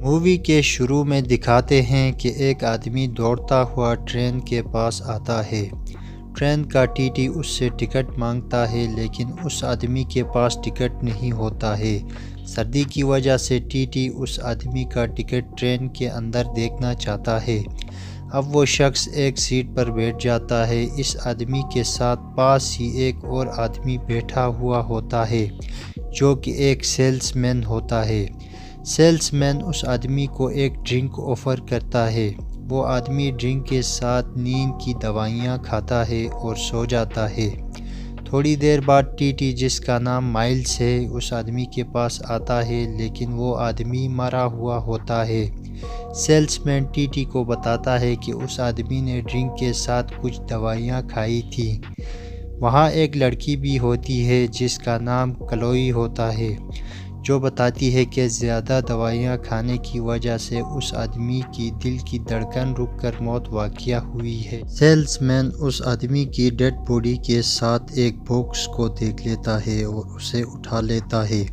Movie کے شروع میں دکھاتے ہیں کہ ایک آدمی دوڑتا ہوا ٹرین کے پاس آتا ہے۔ ٹرین کا ٹی ٹی اس سے ٹکٹ مانگتا ہے لیکن اس آدمی کے پاس ٹکٹ نہیں ہوتا ہے۔ سردی کی وجہ سے ٹی ٹی اس آدمی کا ٹکٹ ٹرین کے اندر دیکھنا چاہتا ہے۔ اب وہ شخص ایک سیٹ پر بیٹھ جاتا ہے۔ اس آدمی کے ساتھ پاس ہی ایک اور آدمی بیٹھا ہوا ہوتا ہے جو کہ ایک سیلس مین ہوتا ہے۔ سیلس مین اس آدمی کو ایک ڈرنک آفر کرتا ہے۔ وہ آدمی ڈرنک کے ساتھ نیند کی دوائیاں کھاتا ہے اور سو جاتا ہے۔ تھوڑی دیر بعد ٹی ٹی جس کا نام مائلز ہے اس آدمی کے پاس آتا ہے لیکن وہ آدمی مرا ہوا ہوتا ہے۔ سیلس مین ٹی ٹی کو بتاتا ہے کہ اس آدمی نے ڈرنک کے ساتھ کچھ دوائیاں کھائی تھیں۔ وہاں ایک لڑکی بھی ہوتی ہے جس کا نام کلوئی ہوتا ہے جو بتاتی ہے کہ زیادہ دوائیاں کھانے کی وجہ سے اس آدمی کی دل کی دھڑکن رک کر موت واقع ہوئی ہے۔ سیلس مین اس آدمی کی ڈیڈ باڈی کے ساتھ ایک باکس کو دیکھ لیتا ہے اور اسے اٹھا لیتا ہے۔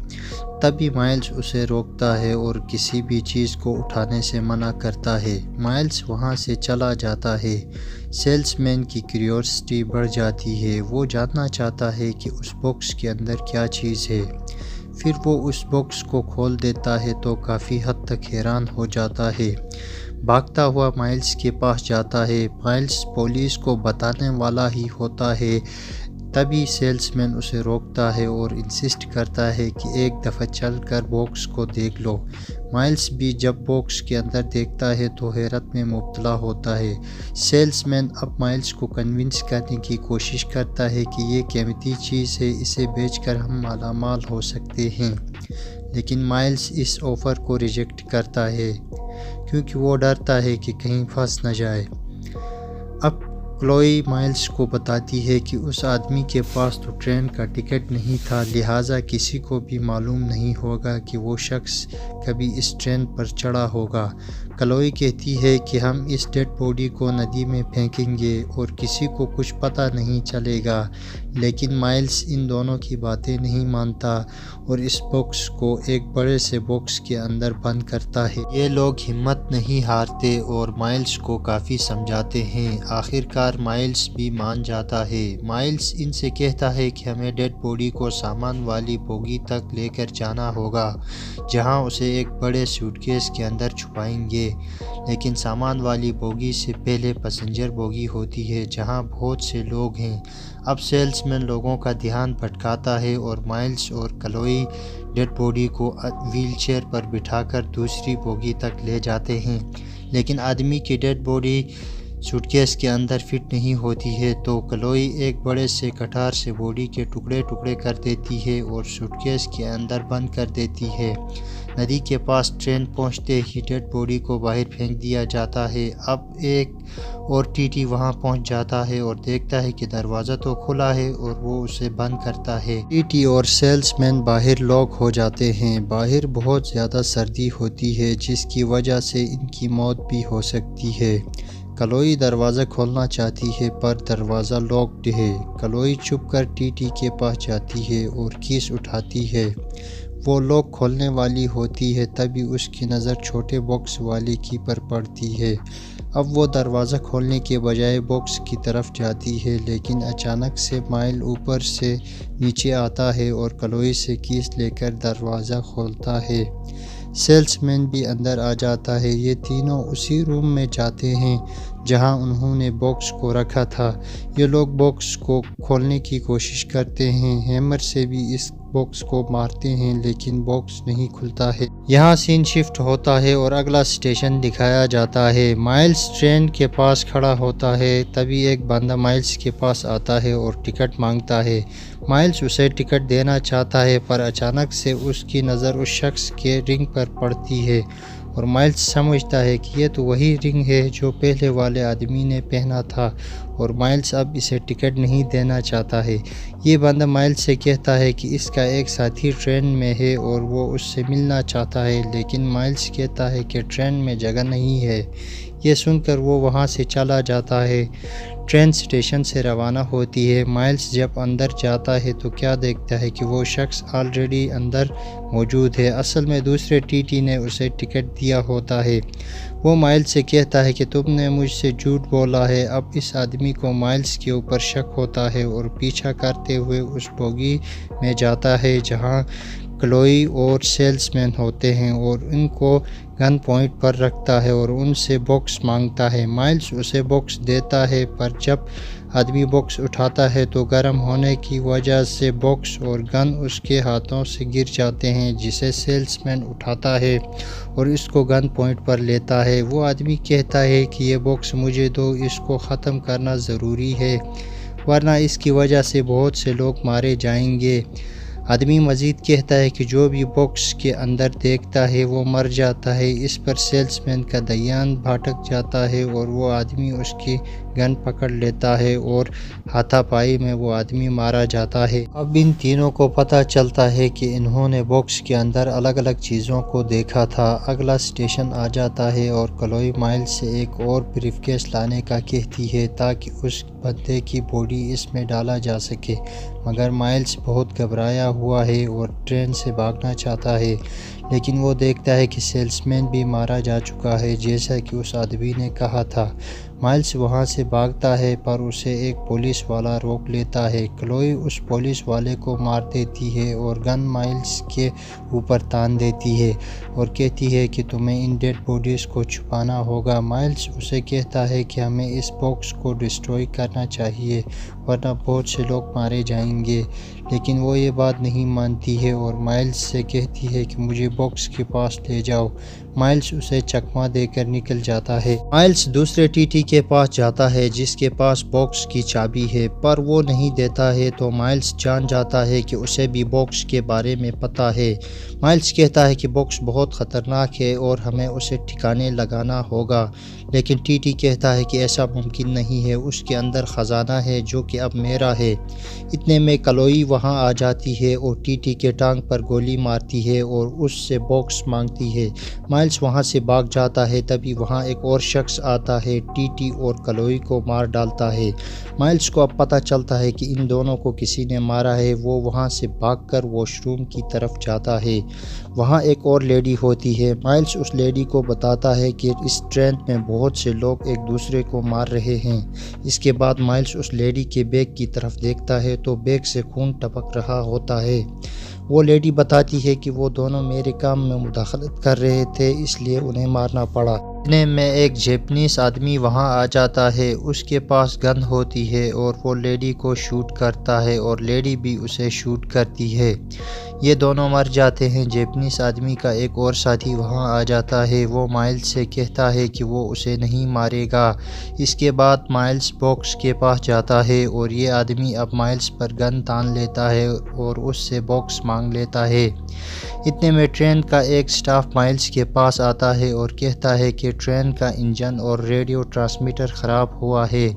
تبھی مائلز اسے روکتا ہے اور کسی بھی چیز کو اٹھانے سے منع کرتا ہے۔ مائلز وہاں سے چلا جاتا ہے۔ سیلس مین کی کیوریوسٹی بڑھ جاتی ہے۔ وہ جاننا چاہتا ہے کہ اس باکس کے اندر کیا چیز ہے۔ پھر وہ اس باکس کو کھول دیتا ہے تو کافی حد تک حیران ہو جاتا ہے۔ بھاگتا ہوا مائلز کے پاس جاتا ہے۔ مائلز پولیس کو بتانے والا ہی ہوتا ہے۔ تبھی سیلس مین اسے روکتا ہے اور انسسٹ کرتا ہے کہ ایک دفعہ چل کر باکس کو دیکھ لو۔ مائلز بھی جب باکس کے اندر دیکھتا ہے تو حیرت میں مبتلا ہوتا ہے۔ سیلس مین اب مائلز کو کنونس کرنے کی کوشش کرتا ہے کہ یہ قیمتی چیز ہے، اسے بیچ کر ہم مالا مال ہو سکتے ہیں، لیکن مائلز اس آفر کو ریجیکٹ کرتا ہے کیونکہ وہ ڈرتا ہے کہ کہیں پھنس نہ جائے۔ اب کلوئی مائلز کو بتاتی ہے کہ اس آدمی کے پاس تو ٹرین کا ٹکٹ نہیں تھا، لہٰذا کسی کو بھی معلوم نہیں ہوگا کہ وہ شخص کبھی اس ٹرین پر چڑھا ہوگا۔ کلوئی کہتی ہے کہ ہم اس ڈیڈ باڈی کو ندی میں پھینکیں گے اور کسی کو کچھ پتہ نہیں چلے گا، لیکن مائلز ان دونوں کی باتیں نہیں مانتا اور اس باکس کو ایک بڑے سے باکس کے اندر بند کرتا ہے۔ یہ لوگ ہمت نہیں ہارتے اور مائلز کو کافی سمجھاتے ہیں۔ آخرکار مائلز بھی مان جاتا ہے۔ مائلز ان سے کہتا ہے کہ ہمیں ڈیڈ باڈی کو سامان والی بوگی تک لے کر جانا ہوگا جہاں اسے ایک بڑے سوٹ کیس کے اندر چھپائیں گے، لیکن سامان والی بوگی سے پہلے پیسنجر بوگی ہوتی ہے جہاں بہت سے لوگ ہیں۔ اب سیلس مین لوگوں کا دھیان بھٹکاتا ہے اور مائلز اور کلوئی ڈیڈ باڈی کو ویل چیئر پر بٹھا کر دوسری بوگی تک لے جاتے ہیں، لیکن آدمی کی ڈیڈ باڈی سوٹ کیس کے اندر فٹ نہیں ہوتی ہے تو کلوئی ایک بڑے سے کٹار سے باڈی کے ٹکڑے ٹکڑے کر دیتی ہے اور سوٹ کیس کے اندر بند کر دیتی ہے۔ ندی کے پاس ٹرین پہنچتے ہی ڈیڈ باڈی کو باہر پھینک دیا جاتا ہے۔ اب ایک اور ٹی ٹی وہاں پہنچ جاتا ہے اور دیکھتا ہے کہ دروازہ تو کھلا ہے اور وہ اسے بند کرتا ہے۔ ٹی ٹی اور سیلس مین باہر لاک ہو جاتے ہیں۔ باہر بہت زیادہ سردی ہوتی ہے جس کی وجہ سے ان کی موت بھی ہو سکتی ہے۔ کلوئی دروازہ کھولنا چاہتی ہے پر دروازہ لاکڈ ہے۔ کلوئی چھپ کر ٹی ٹی کے پاس جاتی ہے اور کیس اٹھاتی ہے۔ وہ لاک کھولنے والی ہوتی ہے تبھی اس کی نظر چھوٹے باکس والے کی پر پڑتی ہے۔ اب وہ دروازہ کھولنے کے بجائے باکس کی طرف جاتی ہے لیکن اچانک سے مائل اوپر سے نیچے آتا ہے اور کلوئی سے کیس لے کر دروازہ کھولتا ہے۔ سیلس مین بھی اندر آ جاتا ہے۔ یہ تینوں اسی روم میں جاتے ہیں جہاں انہوں نے باکس کو رکھا تھا۔ یہ لوگ باکس کو کھولنے کی کوشش کرتے ہیں، ہیمر سے بھی اس باکس کو مارتے ہیں لیکن باکس نہیں کھلتا ہے۔ یہاں سین شفٹ ہوتا ہے اور اگلا اسٹیشن دکھایا جاتا ہے۔ مائلز ٹرین کے پاس کھڑا ہوتا ہے۔ تبھی ایک بندہ مائلز کے پاس آتا ہے اور ٹکٹ مانگتا ہے۔ مائلز اسے ٹکٹ دینا چاہتا ہے پر اچانک سے اس کی نظر اس شخص کے رنگ پر پڑتی ہے اور مائلز سمجھتا ہے کہ یہ تو وہی رنگ ہے جو پہلے والے آدمی نے پہنا تھا اور مائلز اب اسے ٹکٹ نہیں دینا چاہتا ہے۔ یہ بندہ مائلز سے کہتا ہے کہ اس کا ایک ساتھی ٹرین میں ہے اور وہ اس سے ملنا چاہتا ہے، لیکن مائلز کہتا ہے کہ ٹرین میں جگہ نہیں ہے۔ یہ سن کر وہ وہاں سے چلا جاتا ہے۔ ٹرین اسٹیشن سے روانہ ہوتی ہے۔ مائلز جب اندر جاتا ہے تو کیا دیکھتا ہے کہ وہ شخص آلریڈی اندر موجود ہے۔ اصل میں دوسرے ٹی ٹی نے اسے ٹکٹ دیا ہوتا ہے۔ وہ مائلز سے کہتا ہے کہ تم نے مجھ سے جھوٹ بولا ہے۔ اب اس آدمی کو مائلز کے اوپر شک ہوتا ہے اور پیچھا کرتے ہوئے اس بوگی میں جاتا ہے جہاں کلوئی اور سیلز مین ہوتے ہیں اور ان کو گن پوائنٹ پر رکھتا ہے اور ان سے باکس مانگتا ہے۔ مائلز اسے باکس دیتا ہے پر جب آدمی باکس اٹھاتا ہے تو گرم ہونے کی وجہ سے باکس اور گن اس کے ہاتھوں سے گر جاتے ہیں، جسے سیلز مین اٹھاتا ہے اور اس کو گن پوائنٹ پر لیتا ہے۔ وہ آدمی کہتا ہے کہ یہ باکس مجھے دو، اس کو ختم کرنا ضروری ہے ورنہ اس کی وجہ سے بہت سے لوگ مارے جائیں گے۔ آدمی مزید کہتا ہے کہ جو بھی باکس کے اندر دیکھتا ہے وہ مر جاتا ہے۔ اس پر سیلز مین کا دھیان بھٹک جاتا ہے اور وہ آدمی اس کی گن پکڑ لیتا ہے اور ہاتھا پائی میں وہ آدمی مارا جاتا ہے۔ اب ان تینوں کو پتہ چلتا ہے کہ انہوں نے باکس کے اندر الگ الگ چیزوں کو دیکھا تھا۔ اگلا اسٹیشن آ جاتا ہے اور کلوئی مائلز سے ایک اور بریف کیس لانے کا کہتی ہے تاکہ اس بندے کی باڈی اس میں ڈالا جا سکے، مگر مائلز بہت گھبرایا ہوا ہے اور ٹرین سے بھاگنا چاہتا ہے، لیکن وہ دیکھتا ہے کہ سیلز مین بھی مارا جا چکا ہے جیسا کہ اس آدمی نے کہا تھا۔ مائلز وہاں سے بھاگتا ہے پر اسے ایک پولیس والا روک لیتا ہے۔ کلوئی اس پولیس والے کو مار دیتی ہے اور گن مائلز کے اوپر تان دیتی ہے اور کہتی ہے کہ تمہیں ان ڈیڈ باڈیز کو چھپانا ہوگا۔ مائلز اسے کہتا ہے کہ ہمیں اس باکس کو ڈسٹروائے کرنا چاہیے ورنہ بہت سے لوگ مارے جائیں گے، لیکن وہ یہ بات نہیں مانتی ہے اور مائلز سے کہتی ہے کہ مجھے باکس کے پاس لے جاؤ۔ مائلز اسے چکمہ دے کر نکل جاتا ہے۔ مائلز دوسرے ٹی ٹی کے پاس جاتا ہے جس کے پاس باکس کی چابی ہے، پر وہ نہیں دیتا ہے تو مائلز جان جاتا ہے کہ اسے بھی باکس کے بارے میں پتہ ہے۔ مائلز کہتا ہے کہ باکس بہت خطرناک ہے اور ہمیں اسے ٹھکانے لگانا ہوگا، لیکن ٹی ٹی کہتا ہے کہ ایسا ممکن نہیں ہے، اس کے اندر خزانہ ہے جو کہ اب میرا ہے۔ اتنے میں کلوئی وہاں آ جاتی ہے اور ٹی ٹی کے ٹانگ پر گولی مارتی ہے اور اس سے باکس مانگتی ہے۔ مائلز وہاں سے بھاگ جاتا ہے، تبھی وہاں ایک اور شخص آتا ہے، ٹی ٹی اور کلوئی کو مار ڈالتا ہے۔ مائلز کو اب پتہ چلتا ہے کہ ان دونوں کو کسی نے مارا ہے۔ وہ وہاں سے بھاگ کر واش روم کی طرف جاتا ہے۔ وہاں ایک اور لیڈی ہوتی ہے۔ مائلز اس لیڈی کو بتاتا ہے کہ اس ٹرین میں بہت سے لوگ ایک دوسرے کو مار رہے ہیں۔ اس کے بعد مائلز اس لیڈی کے بیگ کی طرف دیکھتا ہے تو بیگ سے خون ٹپک رہا ہوتا ہے۔ وہ لیڈی بتاتی ہے کہ وہ دونوں میرے کام میں مداخلت کر رہے تھے، اس لیے انہیں مارنا پڑا۔ اتنے میں ایک جیپنیز آدمی وہاں آ جاتا ہے، اس کے پاس گن ہوتی ہے اور وہ لیڈی کو شوٹ کرتا ہے اور لیڈی بھی اسے شوٹ کرتی ہے۔ یہ دونوں مر جاتے ہیں۔ جیپنیز آدمی کا ایک اور ساتھی وہاں آ جاتا ہے۔ وہ مائلز سے کہتا ہے کہ وہ اسے نہیں مارے گا۔ اس کے بعد مائلز باکس کے پاس جاتا ہے اور یہ آدمی اب مائلز پر گن تان لیتا ہے اور اس سے باکس مانگ لیتا ہے۔ اتنے میں ٹرین کا ایک سٹاف مائلز کے پاس آتا ہے اور کہتا ہے کہ ٹرین کا انجن اور ریڈیو ٹرانسمیٹر خراب ہوا ہے۔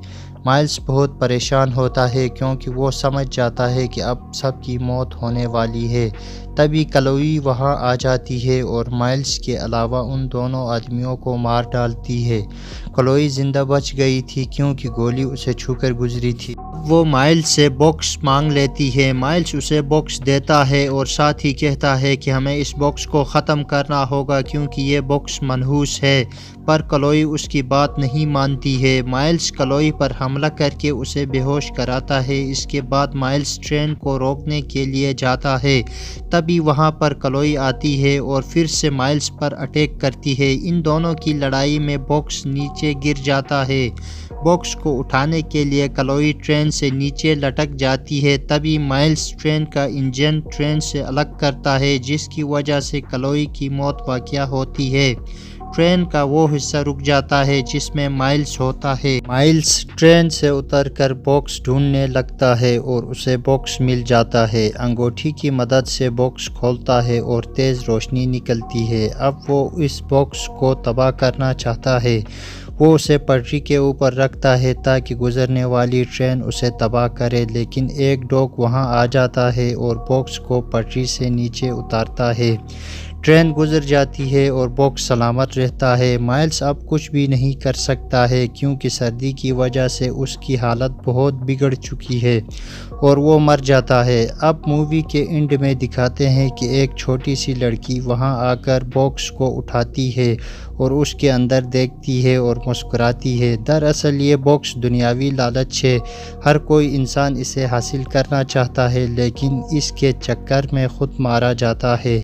مائلز بہت پریشان ہوتا ہے کیونکہ وہ سمجھ جاتا ہے کہ اب سب کی موت ہونے والی ہے۔ تبھی کلوئی وہاں آ جاتی ہے اور مائلز کے علاوہ ان دونوں آدمیوں کو مار ڈالتی ہے۔ کلوئی زندہ بچ گئی تھی کیونکہ گولی اسے چھو کر گزری تھی۔ وہ مائلز سے باکس مانگ لیتی ہے۔ مائلز اسے باکس دیتا ہے اور ساتھ ہی کہتا ہے کہ ہمیں اس باکس کو ختم کرنا ہوگا کیونکہ یہ باکس منحوس ہے، پر کلوئی اس کی بات نہیں مانتی ہے۔ مائلز کلوئی پر حملہ کر کے اسے بے ہوش کراتا ہے۔ اس کے بعد مائلز ٹرین کو روکنے کے لیے جاتا ہے، تبھی وہاں پر کلوئی آتی ہے اور پھر سے مائلز پر اٹیک کرتی ہے۔ ان دونوں کی لڑائی میں باکس نیچے گر جاتا ہے۔ باکس کو اٹھانے کے لیے کلوئی ٹرین سے نیچے لٹک جاتی ہے، تبھی مائلز ٹرین کا انجن ٹرین سے الگ کرتا ہے جس کی وجہ سے کلوئی کی موت واقع ہوتی ہے۔ ٹرین کا وہ حصہ رک جاتا ہے جس میں مائلز ہوتا ہے۔ مائلز ٹرین سے اتر کر باکس ڈھونڈنے لگتا ہے اور اسے باکس مل جاتا ہے۔ انگوٹھی کی مدد سے باکس کھولتا ہے اور تیز روشنی نکلتی ہے۔ اب وہ اس باکس کو تباہ کرنا چاہتا ہے۔ وہ اسے پٹری کے اوپر رکھتا ہے تاکہ گزرنے والی ٹرین اسے تباہ کرے، لیکن ایک ڈوگ وہاں آ جاتا ہے اور باکس کو پٹری سے نیچے اتارتا ہے۔ ٹرین گزر جاتی ہے اور باکس سلامت رہتا ہے۔ مائلز اب کچھ بھی نہیں کر سکتا ہے کیونکہ سردی کی وجہ سے اس کی حالت بہت بگڑ چکی ہے اور وہ مر جاتا ہے۔ اب مووی کے اینڈ میں دکھاتے ہیں کہ ایک چھوٹی سی لڑکی وہاں آ کر باکس کو اٹھاتی ہے اور اس کے اندر دیکھتی ہے اور مسکراتی ہے۔ دراصل یہ باکس دنیاوی لالچ ہے، ہر کوئی انسان اسے حاصل کرنا چاہتا ہے لیکن اس کے چکر میں خود مارا جاتا ہے۔